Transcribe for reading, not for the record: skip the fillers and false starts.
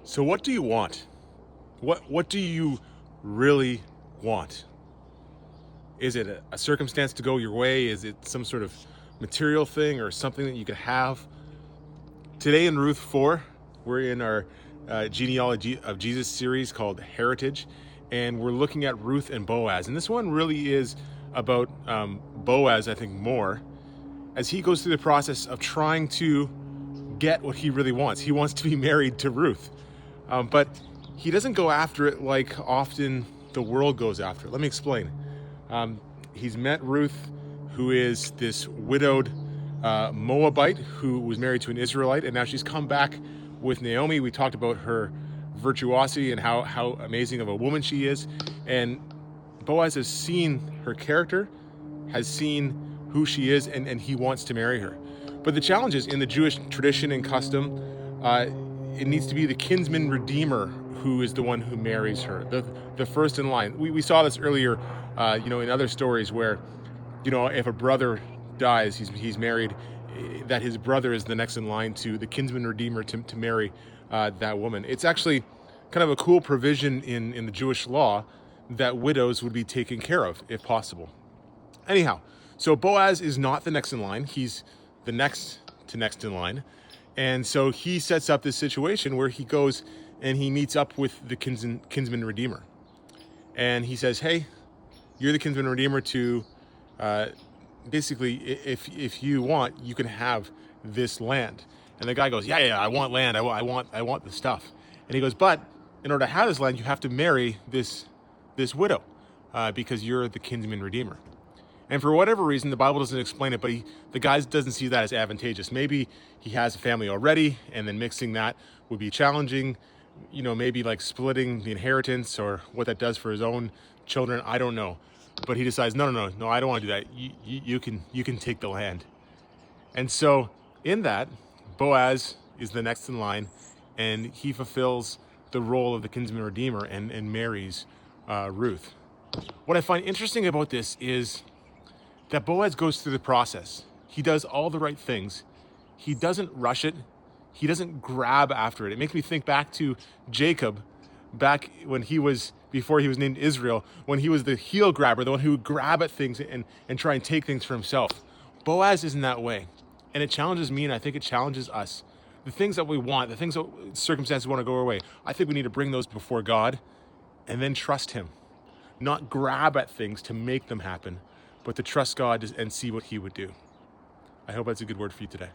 So what do you want? What do you really want? Is it a circumstance to go your way? Is it some sort of material thing or something that you could have? Today in Ruth 4, we're in our genealogy of Jesus series called Heritage, and we're looking at Ruth and Boaz. And this one really is about Boaz, I think, more, as he goes through the process of trying to get what he really wants. He wants to be married to Ruth. But he doesn't go after it like often the world goes after it. Let me explain. He's met Ruth, who is this widowed Moabite who was married to an Israelite, and now she's come back with Naomi. We talked about her virtuosity and how amazing of a woman she is. And Boaz has seen her character, has seen who she is, and he wants to marry her. But the challenge is, in the Jewish tradition and custom, it needs to be the kinsman redeemer who is the one who marries her, the first in line. We saw this earlier, in other stories where, if a brother dies, he's married, that his brother is the next in line to the kinsman redeemer to marry that woman. It's actually kind of a cool provision in the Jewish law that widows would be taken care of if possible. Anyhow, so Boaz is not the next in line. He's the next in line. And so he sets up this situation where he goes and he meets up with the kinsman redeemer. And he says, hey, you're the kinsman redeemer to, basically, if you want, you can have this land. And the guy goes, yeah, I want land. I want the stuff. And he goes, but in order to have this land, you have to marry this widow, because you're the kinsman redeemer. And for whatever reason, the Bible doesn't explain it, but the guy doesn't see that as advantageous. Maybe he has a family already, and then mixing that would be challenging. Maybe like splitting the inheritance or what that does for his own children. I don't know. But he decides, no, I don't want to do that. You can take the land. And so in that, Boaz is the next in line, and he fulfills the role of the kinsman redeemer and marries Ruth. What I find interesting about this is that Boaz goes through the process. He does all the right things. He doesn't rush it. He doesn't grab after it. It makes me think back to Jacob, back when before he was named Israel, when he was the heel grabber, the one who would grab at things and try and take things for himself. Boaz isn't that way. And it challenges me, and I think it challenges us. The things that we want, the things that circumstances want to go our way, I think we need to bring those before God and then trust him. Not grab at things to make them happen, but to trust God and see what he would do. I hope that's a good word for you today.